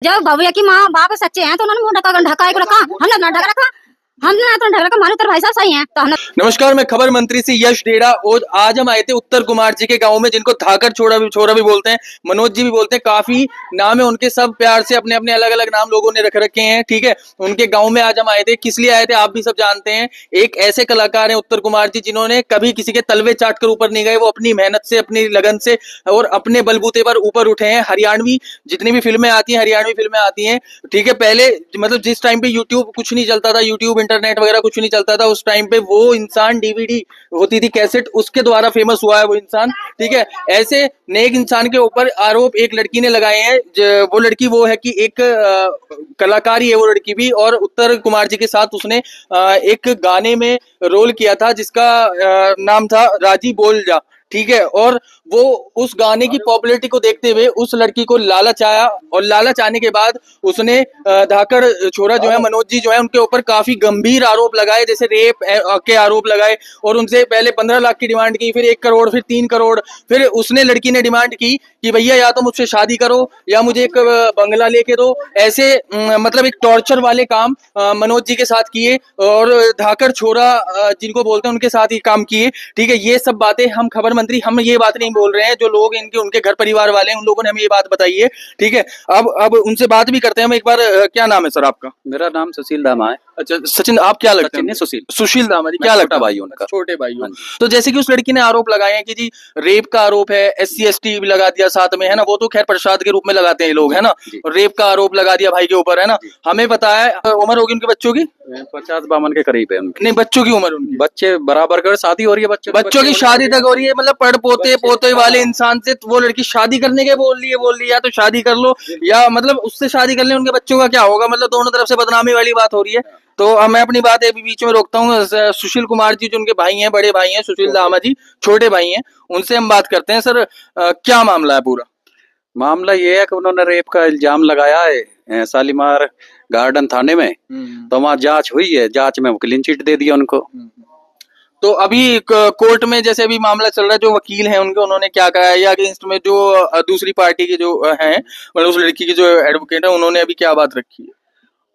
जब भैया की माँ बाप सच्चे हैं तो उन्होंने मुंह ढका को रखा, हमने ना ढका रखा, हमने ना तो ढका रखा, मानो तेरे भाई साहब सही हैं तो हमने। नमस्कार, मैं खबर मंत्री से यश डेरा और आज हम आए थे उत्तर कुमार जी के गांव में, जिनको धाकर छोरा भी बोलते हैं, मनोज जी भी बोलते हैं, काफी नाम है उनके, सब प्यार से अपने अपने अलग अलग नाम लोगों ने रख रखे हैं। ठीक है, उनके गांव में आज हम आए थे। किस लिए आए थे आप भी सब जानते हैं। एक ऐसे कलाकार हैं उत्तर कुमार जी जिन्होंने कभी किसी के तलवे चाट कर ऊपर नहीं गए, वो अपनी मेहनत से, अपनी लगन से और अपने बलबूते पर ऊपर उठे हैं। हरियाणवी जितनी भी फिल्में आती हैं, हरियाणवी फिल्में आती हैं, ठीक है, पहले मतलब जिस टाइम पे यूट्यूब कुछ नहीं चलता था, यूट्यूब इंटरनेट वगैरह कुछ नहीं चलता था, उस टाइम पे वो इंसान डीवीडी होती थी कैसेट, उसके द्वारा फेमस हुआ है वो इंसान। ठीक है, ऐसे नेक इंसान के ऊपर आरोप एक लड़की ने लगाए हैं। वो लड़की वो है कि एक कलाकार ही है वो लड़की भी, और उत्तर कुमार जी के साथ उसने एक गाने में रोल किया था जिसका नाम था राजी बोल जा। ठीक है, और वो उस गाने की पॉपुलैरिटी को देखते हुए उस लड़की को लालच आया, और लालच आने के बाद उसने धाकड़ छोरा जो है, मनोज जी जो है, उनके ऊपर काफी गंभीर आरोप लगाए, जैसे रेप के आरोप लगाए, और उनसे पहले 15 लाख की डिमांड की, फिर 1 करोड़, फिर 3 करोड़, फिर उसने लड़की ने डिमांड की कि भैया या तो मुझसे शादी करो या मुझे एक बंगला लेके दो। ऐसे मतलब एक टॉर्चर वाले काम मनोज जी के साथ किए, और धाकड़ छोरा जिनको बोलते हैं उनके साथ ही काम किए। ठीक है, ये सब बातें हम खबर मंत्री, हम ये बात नहीं बोल रहे हैं, जो लोग इनके उनके घर परिवार वाले हैं उन लोगों ने हमें ये बात बताई है। ठीक है, अब उनसे बात भी करते हैं हम एक बार। क्या नाम है सर आपका? मेरा नाम सुशील दामा है। अच्छा सचिन, आप क्या लगते हैं? सुशील दामा जी, क्या लगता है? भाई उनका, छोटे भाई हो। तो जैसे कि उस लड़की ने आरोप लगाए हैं कि जी रेप का आरोप है, SC ST भी लगा दिया साथ में, है ना, वो तो खैर प्रसाद के रूप में लगाते हैं लोग, है ना, और रेप का आरोप लगा दिया भाई के ऊपर, है ना। हमें पता है उम्र होगी उनके बच्चों की 50-52 के करीब है उनकी। नहीं, बच्चों की उम्र, उनकी बच्चे बराबर कर, शादी हो रही है, बच्चों की शादी तक हो रही है। मतलब पढ़ पोते वाले इंसान से वो लड़की शादी करने के बोल रही है, या तो शादी कर लो, या मतलब उससे शादी कर ले, उनके बच्चों का क्या होगा? मतलब दोनों तरफ से बदनामी वाली बात हो रही है। तो मैं अपनी बात अभी बीच में रोकता हूँ। सुशील कुमार जी जो उनके भाई हैं, बड़े भाई हैं, सुशील दामा जी छोटे भाई हैं, उनसे हम बात करते हैं। सर क्या मामला है पूरा? मामला ये है कि उन्होंने रेप का इल्जाम लगाया है शालीमार गार्डन थाने में, तो वहाँ जांच हुई है, जांच में क्लीन चिट दे दिया उनको। तो अभी कोर्ट में जैसे अभी मामला चल रहा है, जो वकील हैं उनके, उन्होंने क्या कहा है, या अगेंस्ट में जो दूसरी पार्टी के जो हैं, मतलब उस लड़की की जो एडवोकेट है, उन्होंने अभी क्या बात रखी है?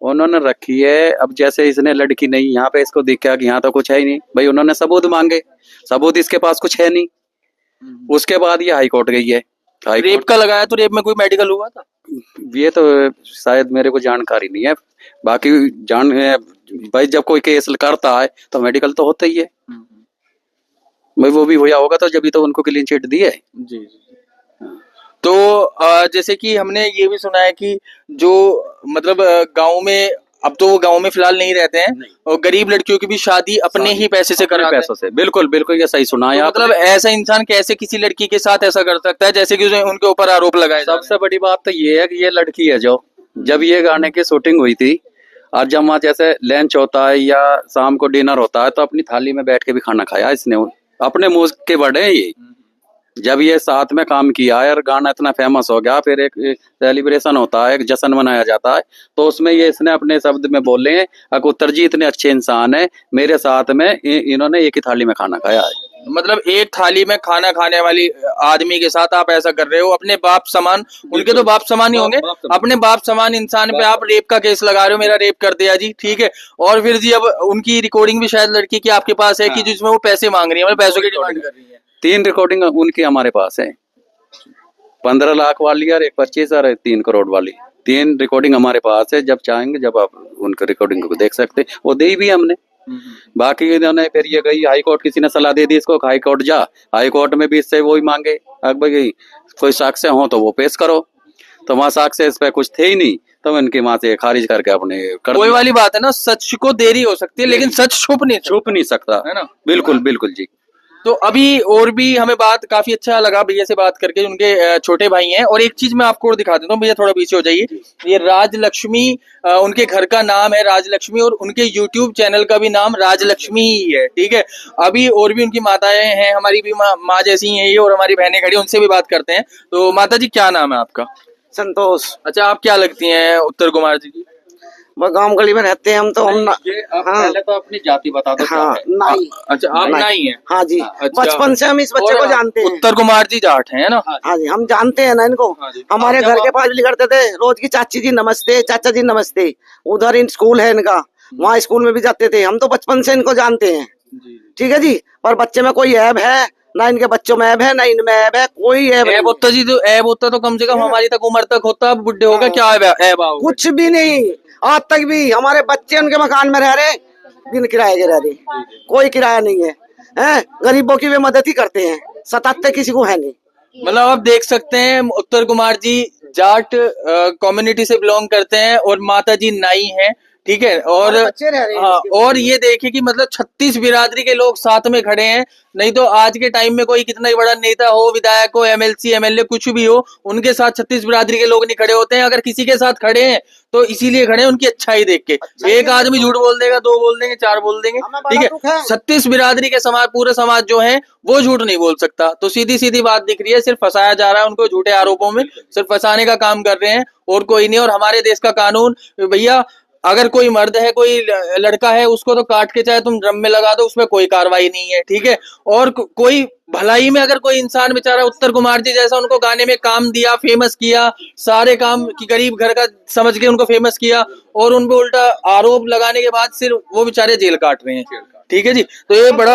उन्होंने रखी है, अब जैसे इसने लड़की नहीं, यहाँ पे इसको देखा कि यहाँ तो कुछ है ही नहीं भाई, उन्होंने सबूत मांगे, सबूत इसके पास कुछ है नहीं। उसके बाद ये हाई कोर्ट गई है। रेप का लगाया, तो रेप में कोई मेडिकल हुआ था? ये तो शायद मेरे को जानकारी नहीं है, बाकी भाई जब कोई केस करता है तो मेडिकल तो होता ही है भाई, वो भी हुआ होगा तो जब तो उनको क्लीन चिट दी है। जी। तो जैसे कि हमने ये भी सुना है कि जो मतलब गांव में, अब तो वो गांव में फिलहाल नहीं रहते हैं, और गरीब लड़कियों की भी शादी अपने ही पैसे से कराते हैं। पैसों से, बिल्कुल बिल्कुल, ये सही सुना है। तो मतलब ऐसा इंसान कैसे किसी लड़की के साथ ऐसा कर सकता है, जैसे कि उनके ऊपर आरोप लगाए? सबसे बड़ी बात तो ये है कि ये लड़की है जो, जब ये गाने की शूटिंग हुई थी, और जब वहाँ जैसे लंच होता है या शाम को डिनर होता है, तो अपनी थाली में बैठ के भी खाना खाया इसने, अपने मुंह के बड़े हैं ये। जब ये साथ में काम किया है और गाना इतना फेमस हो गया, फिर एक सेलिब्रेशन होता है, एक जश्न मनाया जाता है, तो उसमें ये इसने अपने शब्द में बोले हैं, अकुत्तर जी इतने अच्छे इंसान है, मेरे साथ में इन्होंने एक ही थाली में खाना खाया है। मतलब एक थाली में खाना खाने वाली आदमी के साथ आप ऐसा कर रहे हो? अपने बाप समान, उनके तो बाप समान ही होंगे, अपने बाप समान इंसान पे आप रेप का केस लगा रहे हो, मेरा रेप कर दिया जी। ठीक है, और फिर जी अब उनकी रिकॉर्डिंग भी शायद लड़की की आपके पास है कि जिसमें वो पैसे मांग रही है, मतलब पैसों की डिमांड कर रही है। 3 रिकॉर्डिंग उनकी हमारे पास है, 15 लाख वाली और एक 25 और 3 करोड़ वाली, 3 रिकॉर्डिंग हमारे पास है। जब चाहेंगे जब आप उनके रिकॉर्डिंग को देख सकते हैं, वो दे भी हमने। बाकी इन्होंने फिर ये गई हाई कोर्ट, किसी ने सलाह दे दी इसको हाई कोर्ट जा, हाई कोर्ट में भी इससे वही मांगे, अब भाई कोई साक्ष्य हो तो वो पेश करो, तो वहाँ साक्ष्य इस पे कुछ थे ही नहीं, तो इनके वहां से खारिज करके अपने कर। वही वाली बात है ना, सच को देरी हो सकती है लेकिन सच छुप नहीं सकता, है ना। बिल्कुल बिल्कुल जी। तो अभी और भी हमें बात काफी अच्छा लगा भैया से बात करके, उनके छोटे भाई हैं। और एक चीज मैं आपको और दिखा देता हूँ, भैया थोड़ा पीछे हो जाइए। ये राजलक्ष्मी, उनके घर का नाम है राजलक्ष्मी, और उनके YouTube चैनल का भी नाम राजलक्ष्मी ही है। ठीक है, अभी और भी उनकी माताएं हैं, हमारी भी माँ जैसी ही है ये, और हमारी बहनें खड़ी, उनसे भी बात करते हैं। तो माता जी क्या नाम है आपका? संतोष। अच्छा, आप क्या लगती हैं उत्तर कुमार जी की? वो गांव गली में रहते हैं हम तो हम ये आप हाँ। पहले तो अपनी जाति बता दो क्या हाँ है? नाई। अच्छा आप नाई हैं। हाँ जी, अच्छा। बचपन से हम इस बच्चे और को जानते हैं। उत्तर कुमार जी जाट हैं ना। हाँ जी, हम जानते हैं ना इनको। हाँ जी। हमारे आप घर जब के पास भी करते थे रोज की, चाची जी नमस्ते, चाचा जी नमस्ते। उधर इन स्कूल है इनका, वहाँ स्कूल में भी जाते थे हम तो बचपन से इनको जानते हैं। ठीक है जी, पर बच्चे में कोई ऐब है ना, इनके बच्चों में ऐब है ना इनमें ऐब है, कोई ऐब नहीं ऐब है। होता जी, तो ऐब होता तो कम से कम हमारी तक उम्र तक होता, अब बुढ़े हो गए क्या ऐब आओगे? कुछ भी नहीं, आज तक भी हमारे बच्चे उनके मकान में रह रहे, बिन किराए के रह रहे, कोई किराया नहीं है, हैं? गरीबों की वे मदद ही करते हैं, सताते किसी को है नहीं। मतलब आप देख सकते हैं उत्तर कुमार जी जाट कम्युनिटी से बिलोंग करते हैं और माता जी नाई हैं, ठीक है। और हमारे बच्चे रह रहे हैं हाँ, इसके और ये देखिए कि मतलब 36 बिरादरी के लोग साथ में खड़े हैं। नहीं तो आज के टाइम में कोई कितना ही बड़ा नेता हो, विधायक हो, एमएलसी एमएलए कुछ भी हो, उनके साथ 36 बिरादरी के लोग नहीं खड़े होते हैं। अगर किसी के साथ खड़े हैं तो इसीलिए खड़े हैं उनकी अच्छाई देख के। एक आदमी झूठ बोल देगा, 2 बोल देंगे, 4 बोल देंगे, हमें ठीक बड़ा दुख है। है। 36 बिरादरी के समाज, पूरे समाज जो है वो झूठ नहीं बोल सकता। तो सीधी सीधी बात दिख रही है, सिर्फ फंसाया जा रहा है उनको झूठे आरोपों में, सिर्फ फंसाने का काम कर रहे हैं और कोई नहीं। और हमारे देश का कानून भैया, अगर कोई मर्द है, कोई लड़का है, उसको तो काट के चाहे तुम ड्रम में लगा दो, उसमें कोई कार्रवाई नहीं है, ठीक है। और कोई भलाई में अगर कोई इंसान बेचारा उत्तर कुमार जी जैसा उनको गाने में काम दिया, फेमस किया, सारे काम की गरीब घर का समझ के उनको फेमस किया, और उन पे उल्टा आरोप लगाने के बाद सिर्फ वो बेचारे जेल काट रहे हैं, ठीक है जी। तो ये बड़ा,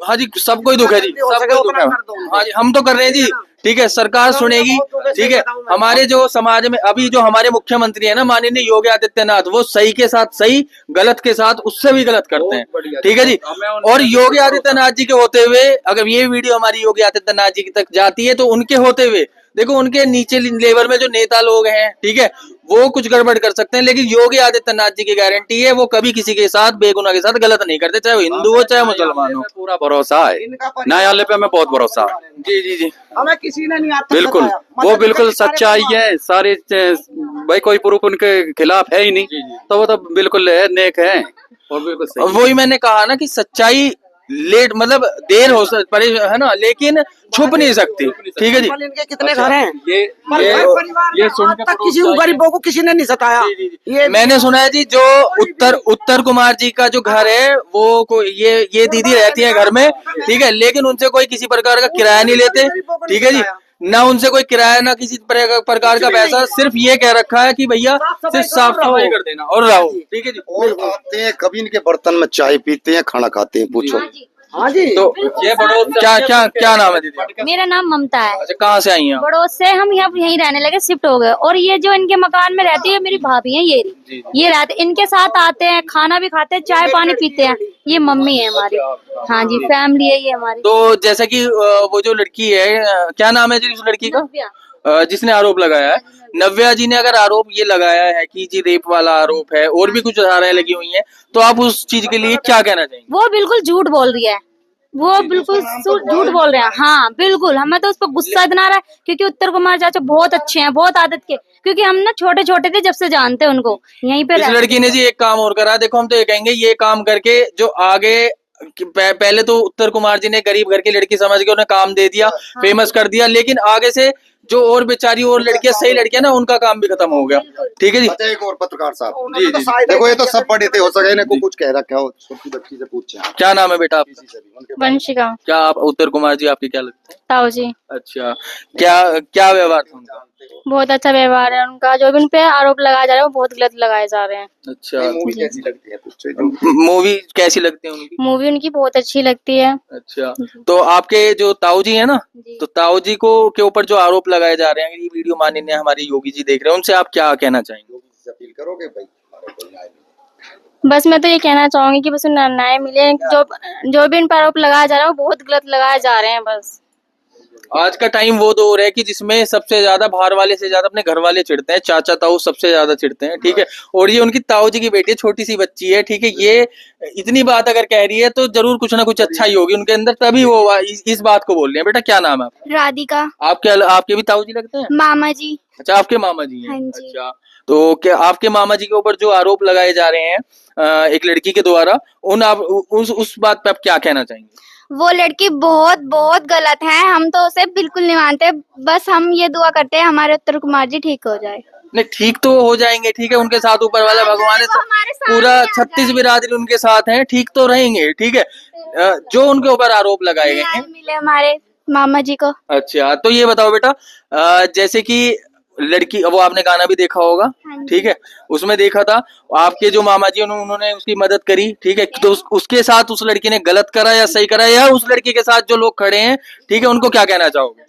हाँ जी, सबको ही दुख है जी, सबको दुख है। हाँ जी, हम तो कर रहे हैं जी, ठीक है। सरकार सुनेगी, ठीक है। हमारे जो समाज में अभी जो हमारे मुख्यमंत्री है ना, माननीय योगी आदित्यनाथ, वो सही के साथ सही, गलत के साथ उससे भी गलत करते हैं, ठीक है जी। और योगी आदित्यनाथ जी के होते हुए, अगर ये वीडियो हमारी योगी आदित्यनाथ जी तक जाती है तो उनके होते हुए देखो, उनके नीचे लेवल में जो नेता लोग हैं, ठीक है, वो कुछ गड़बड़ कर सकते हैं, लेकिन योगी आदित्यनाथ जी की गारंटी है वो कभी किसी के साथ, बेगुनाह के साथ गलत नहीं करते, चाहे वो हिंदू हो चाहे मुसलमान हो। पूरा भरोसा है, न्यायालय पे हमें बहुत भरोसा है। जी जी जी, हमें किसी ने नहीं आता बिल्कुल, वो बिल्कुल सच्चाई है सारे। भाई कोई प्रूफ उनके खिलाफ है ही नहीं, तो वो तो बिल्कुल है, नेक है और बिल्कुल सही। वही मैंने कहा ना कि सच्चाई लेट, मतलब देर हो सकती है ना, लेकिन छुप नहीं सकती, ठीक है जी। इनके कितने घर हैं? ये ये सुन के तक किसी को, गरीबों को किसी ने नहीं सताया। ये मैंने सुना है जी, जो उत्तर कुमार जी का जो घर है वो ये दीदी रहती है घर में, ठीक है, लेकिन उनसे कोई किसी प्रकार का किराया नहीं लेते, ठीक है जी। ना उनसे कोई किराया, ना किसी प्रकार का पैसा, सिर्फ ये कह रखा है कि भैया सिर्फ साफ सफाई कर देना और रहो, ठीक है जी। और आते हैं कभी इनके बर्तन में चाय पीते हैं, खाना खाते हैं, पूछो। हाँ जी, तो ये बड़ोद, क्या नाम है दीदी? मेरा नाम ममता है। अच्छा, कहाँ से आई हैं आप? बड़ोद से। हम यहाँ यहीं रहने लगे, शिफ्ट हो गए। और ये जो इनके मकान में रहती है मेरी भाभी है, ये रहते, इनके साथ आते हैं, खाना भी खाते हैं, चाय पानी पीते हैं। ये मम्मी है हमारी, हाँ जी, फैमिली है ये हमारी। तो जैसा कि वो जो लड़की है, क्या नाम है जी उस लड़की का, जिसने आरोप लगाया है, नव्या जी ने अगर आरोप ये लगाया है कि जी रेप वाला आरोप है, और भी कुछ धाराएं लगी हुई हैं, तो आप उस चीज के लिए क्या कहना चाहेंगे? वो बिल्कुल झूठ बोल रही है, वो बिल्कुल झूठ बोल रहे हैं। हाँ बिल्कुल, हमें तो उस पर गुस्सा इतना आ रहा है, क्योंकि उत्तर कुमार चाचा बहुत अच्छे हैं, बहुत आदत के, क्योंकि हम ना छोटे छोटे थे जब से जानते हैं उनको, यहीं पे इस लड़की ने जी एक काम और करा, देखो हम तो ये कहेंगे, ये काम करके जो आगे पहले तो उत्तर कुमार जी ने गरीब घर की लड़की समझ के उन्हें काम दे दिया, फेमस कर दिया, लेकिन आगे से जो और बेचारी और लड़कियां, सही लड़कियां ना, उनका काम भी खत्म हो गया, ठीक है जी। अच्छा, एक और पत्रकार साहब, जी जी, देखो ये तो सब बड़े थे, हो सके इन्हें को कुछ कह रखा हो, छोटी बच्ची से पूछे क्या नाम है बेटा आपका? वंशिका। क्या आप उत्तर कुमार जी आपके क्या लगते हैं? ताऊ जी। अच्छा, क्या व्यवहार था उनका? बहुत अच्छा व्यवहार है उनका, जो भी उन पे आरोप लगाए जा रहे हैं वो बहुत गलत लगाए जा रहे हैं। अच्छा, मूवी कैसी लगती है पूछो। मूवी कैसी लगती है उनकी? मूवी उनकी बहुत अच्छी लगती है। अच्छा, तो आपके जो ताऊ जी है ना, तो ताऊ जी को के ऊपर जो आरोप लगाए जा रहे हैं, ये वीडियो माननीय हमारे योगी जी देख रहे हैं, उनसे आप क्या कहना चाहेंगे? अपील करोगे भाई? बस मैं तो ये कहना चाहूंगी कि बस उन्हें न्याय मिले, जो भी इन पर आरोप लगाया जा रहा है वो बहुत गलत लगाए जा रहे हैं। बस आज का टाइम वो दौर है कि जिसमें सबसे ज्यादा बाहर वाले से ज्यादा अपने घर वाले चिढ़ते हैं, चाचा ताऊ सबसे ज्यादा चिढ़ते हैं, ठीक है। और ये उनकी ताऊ जी की बेटी, छोटी सी बच्ची है, ठीक है, ये इतनी बात अगर कह रही है तो जरूर कुछ ना कुछ अच्छा ही होगी उनके अंदर, तभी वो इस बात को बोल रहे हैं। बेटा क्या नाम है आपका? राधिका। आपके भी ताऊ जी लगते हैं? मामा जी। अच्छा, आपके मामा जी हैं? हाँ जी। अच्छा, तो क्या आपके मामा जी के ऊपर जो आरोप लगाए जा रहे हैं एक लड़की के द्वारा, उस बात पे आप क्या कहना चाहेंगे? वो लड़की बहुत बहुत गलत है, हम तो उसे बिल्कुल नहीं मानते। बस हम ये दुआ करते हैं हमारे उत्तर कुमार जी ठीक हो जाए। नहीं ठीक तो हो जाएंगे, ठीक है, उनके साथ ऊपर वाला भगवान है, वो हमारे साथ पूरा ही आ 36 बिरादरी उनके साथ हैं, ठीक तो रहेंगे, ठीक है। जो उनके ऊपर आरोप लगाए गए हैं। मिले हमारे मामा जी को। अच्छा, तो ये बताओ बेटा, जैसे कि लड़की, वो आपने गाना भी देखा होगा, हाँ जी। ठीक है, उसमें देखा था आपके जो मामा जी उन्होंने उसकी मदद करी, ठीक है, तो उसके साथ उस लड़की ने गलत करा या सही करा, या उस लड़की के साथ जो लोग खड़े हैं, ठीक है, उनको क्या कहना चाहोगे?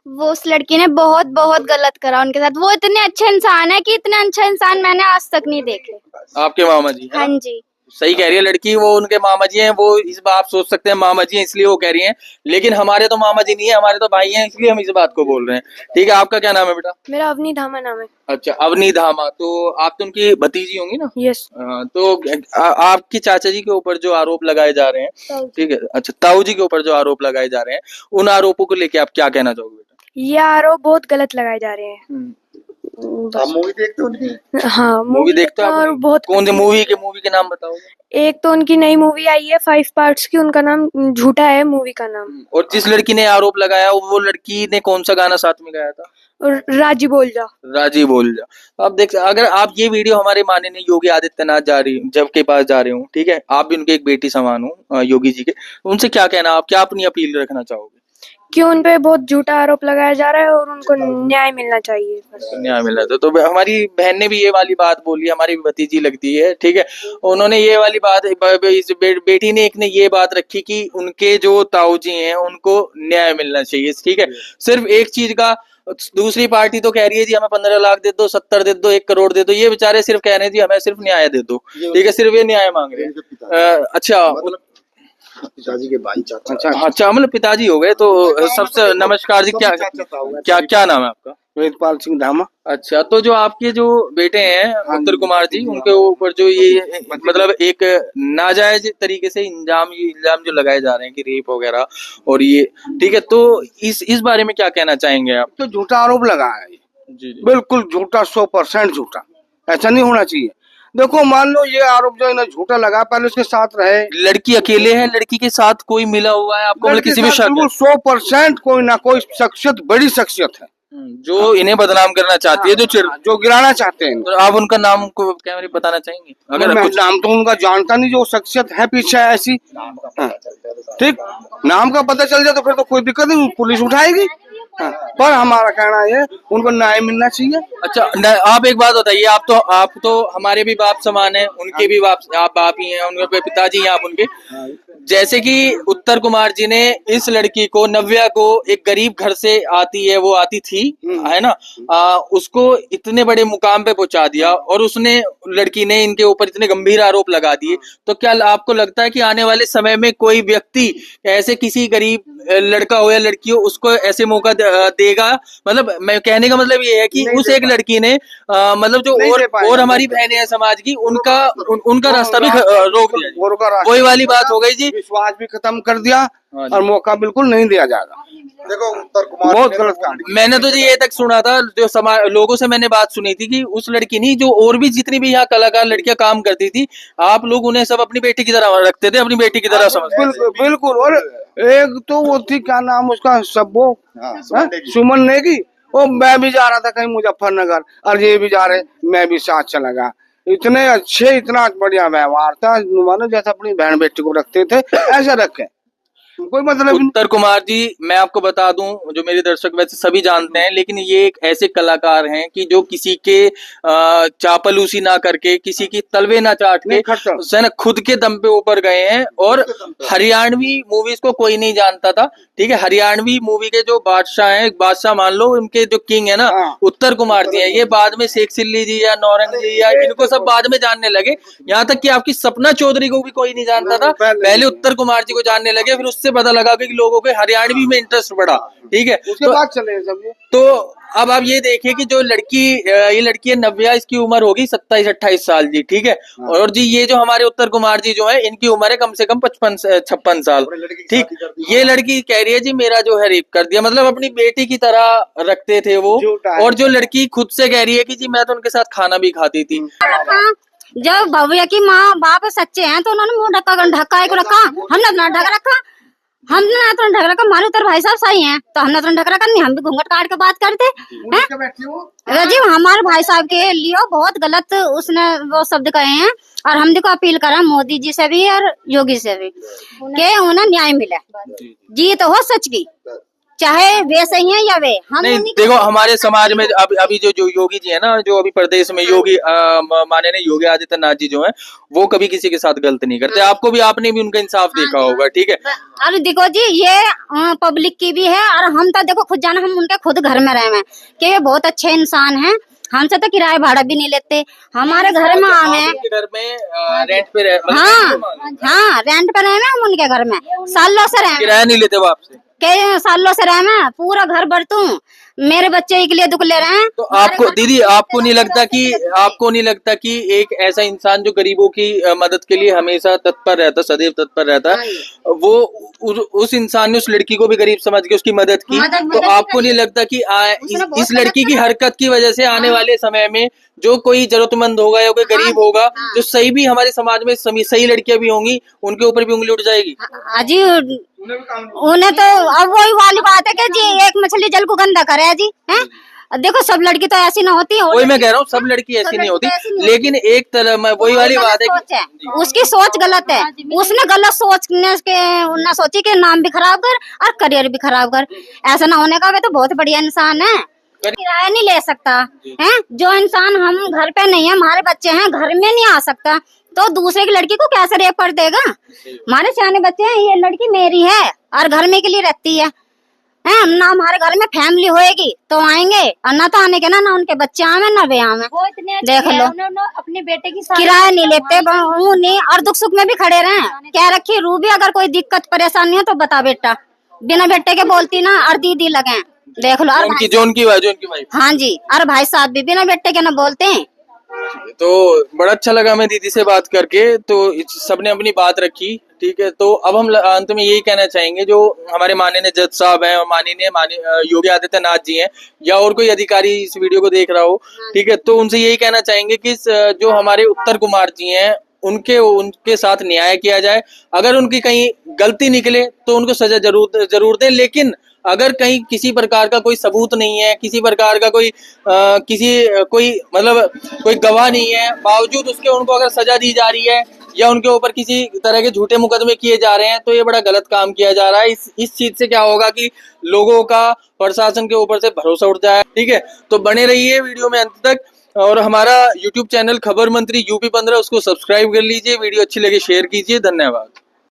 वो उस लड़की ने बहुत बहुत गलत करा उनके साथ। वो इतने अच्छे इंसान है कि इतना अच्छा इंसान मैंने आज तक नहीं देखे। आपके मामा जी, है हाँ ना? जी। सही कह रही है लड़की, वो उनके मामा जी हैं, वो इस बात आप सोच सकते हैं मामा जी हैं इसलिए वो कह रही हैं, लेकिन हमारे तो मामा जी नहीं है, हमारे तो भाई हैं, इसलिए हम इस बात को बोल रहे हैं, ठीक है। आपका क्या नाम है बेटा? मेरा अवनी धामा नाम है। अच्छा, अवनी धामा, तो आप तो उनकी भतीजी होंगी ना? यस। तो आपकी चाचा जी के ऊपर जो आरोप लगाए जा रहे हैं, ठीक है, अच्छा, ताऊ जी के ऊपर जो आरोप लगाए जा रहे हैं, उन आरोपों को लेके आप क्या कहना चाहोगे बेटा? ये आरोप बहुत गलत लगाए जा रहे हैं। आप मूवी देखते हो उनकी? हाँ, मूवी देखते हो और आप? बहुत। कौन सी मूवी के नाम बताओगे? एक तो उनकी नई मूवी आई है 5 पार्ट्स की, उनका नाम झूठा है मूवी का नाम। और जिस लड़की ने आरोप लगाया वो लड़की ने कौन सा गाना साथ में गाया था? और राजी बोल जा। राजी बोल जा। आप देख, अगर आप ये वीडियो हमारे माननीय योगी आदित्यनाथ जब के पास जा रहे हो, ठीक है, आप भी उनके एक बेटी समान हो योगी जी के, उनसे क्या कहना, आप क्या अपनी अपील रखना चाहोगे? क्यों उन पे बहुत झूठा आरोप लगाया जा रहा है और उनको न्याय मिलना चाहिए बस। न्याय मिला तो हमारी बहन ने भी ये वाली बात बोली, हमारी भतीजी लगती है, ठीक है, उन्होंने ये वाली बात, इस बेटी ने एक ने ये बात रखी कि उनके जो ताऊ जी हैं उनको न्याय मिलना चाहिए, ठीक है, सिर्फ एक चीज का। दूसरी पार्टी तो कह रही है जी हमें 15 लाख दे दो, 70 दे दो, 1 करोड़ दे दो, ये बेचारे सिर्फ कह रहे हैं जी हमें सिर्फ न्याय दे दो, ठीक है, सिर्फ ये न्याय मांग रहे हैं। अच्छा, पिताजी के भाई चाचा। अच्छा, मतलब पिताजी हो गए, तो सबसे नमस्कार जी, क्या क्या क्या नाम है आपका? वेदपाल सिंह धामा। अच्छा, तो जो आपके जो बेटे हैं उत्तर कुमार जी, उनके ऊपर जो ये मतलब एक नाजायज तरीके से इल्जाम जो लगाए जा रहे हैं कि रेप वगैरह और ये, ठीक है, तो इस बारे में क्या कहना चाहेंगे आप? तो झूठा आरोप लगा है, जी जी। बिल्कुल झूठा, 100% झूठा। ऐसा नहीं होना चाहिए। देखो, मान लो ये आरोप जो इन्हें झूठा लगा, पहले उसके साथ रहे। लड़की अकेले है, लड़की के साथ कोई मिला हुआ है आपको, मतलब किसी भी शक है? 100% कोई ना कोई शख्सियत, बड़ी शख्सियत है जो इन्हें बदनाम करना चाहती है, जो गिराना चाहते हैं। तो आप उनका नाम को क्या मेरे बताना चाहेंगे? अगर मैं कुछ नाम तो उनका जानता नहीं, जो शख्सियत है पीछे ऐसी। हाँ, ठीक, नाम का पता चल जाए तो फिर तो कोई दिक्कत नहीं, पुलिस उठाएगी। हाँ, पर हमारा कहना है उनको न्याय मिलना चाहिए। अच्छा, आप एक बात बताइए, आप तो हमारे भी बाप समान हैं, उनके भी आप बाप ही हैं, उनके पिताजी हैं आप उनके। जैसे कि उत्तर कुमार जी ने इस लड़की को, नव्या को, एक गरीब घर से वो आती थी, है ना, उसको इतने बड़े मुकाम पे पहुंचा दिया, और उसने, लड़की ने इनके ऊपर इतने गंभीर आरोप लगा दिए, तो क्या आपको लगता है कि आने वाले समय में कोई व्यक्ति ऐसे किसी गरीब लड़का हो या लड़की हो उसको ऐसे मौका देगा? मतलब मैं कहने का मतलब ये है कि उस एक लड़की ने मतलब जो और हमारी बहनें हैं समाज की, उनका रास्ता भी रोक दिया, वही वाली बात हो गई जी, विश्वास भी खत्म कर दिया और मौका बिल्कुल नहीं दिया जाएगा। देखो, उत्तर कुमार बहुत गलत काम। मैंने तो जी ये तक सुना था, जो लोगों से मैंने बात सुनी थी कि उस लड़की नहीं, जो और भी जितनी भी यहाँ कलाकार लड़कियां काम करती थी, आप लोग उन्हें सब अपनी बेटी की तरह रखते थे, अपनी बेटी की तरह समझते थे। बिल्कुल। और एक तो वो थी, क्या नाम उसका, सब्बो, सुमन नेगी, वो मैं भी जा रहा था कहीं मुजफ्फरनगर, और ये भी जा रहे, मैं भी साथ चला गया। इतने अच्छे, इतना बढ़िया व्यवहार था, मानो जैसे अपनी बहन बेटी को रखते थे ऐसे रखे, कोई मतलब नहीं। उत्तर कुमार जी, मैं आपको बता दूं, जो मेरे दर्शक वैसे सभी जानते हैं, लेकिन ये एक ऐसे कलाकार हैं कि जो किसी के चापलूसी ना करके, किसी की तलवे ना चाट के, ना खुद के दम पे ऊपर गए हैं। और हरियाणवी मूवीज को कोई नहीं जानता था, ठीक है, हरियाणवी मूवी के जो बादशाह हैं, बादशाह मान लो, उनके जो किंग है ना, उत्तर कुमार जी है। ये बाद में शेख सिल्ली जी या नौरंग जी या इनको सब बाद में जानने लगे, यहाँ तक कि आपकी सपना चौधरी को भी कोई नहीं जानता था, पहले उत्तर कुमार जी को जानने लगे, फिर उससे पता लगा कि लोगों के हरियाणवी में इंटरेस्ट बढ़ा, ठीक है, उसके बाद चले सब ये। तो अब आप ये देखिए कि जो ये लड़की है नव्या, इसकी उम्र होगी 27-28 साल जी, ठीक है, और जी ये जो हमारे उत्तर कुमार जी जो है, इनकी उम्र है कम से कम 55-56 साल, ठीक। ये लड़की कह रही है जी मेरा जो है रेप कर दिया, मतलब अपनी बेटी की तरह रखते थे वो। और जो लड़की खुद से कह रही है कि जी मैं तो उनके साथ खाना भी खाती थी। जब भव्या की माँ बाप सच्चे हैं तो उन्होंने मुंह ढका को रखा, हमने अपना ढक रखा। हमने ना तो ढक रखा, हमारे उधर भाई साहब सही हैं तो हमने तो ढक रखा नहीं, हम भी घूंघट काट के बात करते हैं। जी हमारे भाई साहब के लिए बहुत गलत उसने वो शब्द कहे हैं, और हम देखो अपील करें मोदी जी से भी और योगी से भी कि उन्हें न्याय मिले, जीत हो सच की, चाहे वे सही है या वे हम नहीं उन्हीं देखो हमारे समाज में अभी जो योगी जी है ना, जो अभी प्रदेश में योगी माननीय योगी आदित्यनाथ जी जो है, वो कभी किसी के साथ गलत नहीं करते। आपको भी, आपने भी उनका इंसाफ देखा होगा, ठीक है। अरे देखो जी ये पब्लिक की भी है, और हम तो देखो खुद जाना, हम उनके खुद घर में रहे हैं कि ये बहुत अच्छे इंसान हैं, हमसे तो किराया भाड़ा भी नहीं लेते, हमारे घर में आवे हैं। घर में रेंट पे रहे, हाँ रेंट पे रहे हैं हम उनके घर में, सालों से रहे, किराया नहीं लेते वो आपसे, कई सालों से रहे मैं, पूरा घर बरतू, मेरे बच्चे के लिए दुख ले रहे हैं। तो आपको दीदी आपको नहीं लगता कि एक ऐसा इंसान जो गरीबों की मदद के लिए हमेशा तत्पर रहता, सदैव तत्पर रहता है, वो उस इंसान ने उस लड़की को भी गरीब समझ के उसकी मदद की, तो आपको नहीं लगता कि इस लड़की की हरकत की वजह से आने वाले समय में जो कोई जरूरतमंद होगा या कोई गरीब होगा, जो सही भी हमारे समाज में सही लड़कियां भी होंगी, उनके ऊपर भी उंगली उठ जाएगी? जी उन्हें तो अब वही वाली बात है कि जी एक मछली जल को गंदा करे जी, हैं? देखो सब लड़की तो ऐसी ना होती, वही मैं कह रहा हूँ, सब लड़की ऐसी नहीं होती, लेकिन एक तरह में वही वाली बात है कि उसकी सोच गलत है, उसने गलत सोचने के न सोची कि नाम भी खराब कर और करियर भी खराब कर, ऐसा ना होने का। वे तो बहुत बढ़िया इंसान है, किराया नहीं ले सकता है, जो इंसान हम घर पे नहीं है, हमारे बच्चे हैं घर में नहीं आ सकता, तो दूसरे की लड़की को कैसे रेप कर देगा? हमारे सियाने बच्चे हैं, ये लड़की मेरी है और घर में के लिए रहती है, ना हमारे घर में फैमिली होएगी तो आएंगे, और ना तो आने के ना उनके बच्चे आवे ना वे आवे। देख लो अपने बेटे की किराया नहीं लेते नहीं, और दुख सुख में भी खड़े रहे। कह रखी रूबी अगर कोई दिक्कत परेशानी हो तो बता बेटा, बिना बेटे के बोलती ना, और दीदी लगे देख लो, और जो उनकी वाइफ, हाँ जी, और भाई साहब भी बिना बेटे के ना बोलते हैं। तो बड़ा अच्छा लगा हमें दीदी से बात करके, तो सबने अपनी बात रखी, ठीक है। तो अब हम अंत में यही कहना चाहेंगे, जो हमारे माननीय जज साहब हैं और माननीय योगी आदित्यनाथ जी हैं, या और कोई अधिकारी इस वीडियो को देख रहा हो, ठीक है, तो उनसे यही कहना चाहेंगे कि जो हमारे उत्तर कुमार जी हैं उनके साथ न्याय किया जाए। अगर उनकी कहीं गलती निकले तो उनको सजा जरूर दें, लेकिन अगर कहीं किसी प्रकार का कोई सबूत नहीं है, किसी प्रकार का कोई गवाह नहीं है, बावजूद उसके उनको अगर सजा दी जा रही है या उनके ऊपर किसी तरह के झूठे मुकदमे किए जा रहे हैं, तो ये बड़ा गलत काम किया जा रहा है। इस चीज से क्या होगा कि लोगों का प्रशासन के ऊपर से भरोसा उठ जाए, ठीक है। तो बने रहिए वीडियो में अंत तक, और हमारा YouTube चैनल खबर मंत्री UP 15 उसको सब्सक्राइब कर लीजिए, वीडियो अच्छी लगे शेयर कीजिए, धन्यवाद।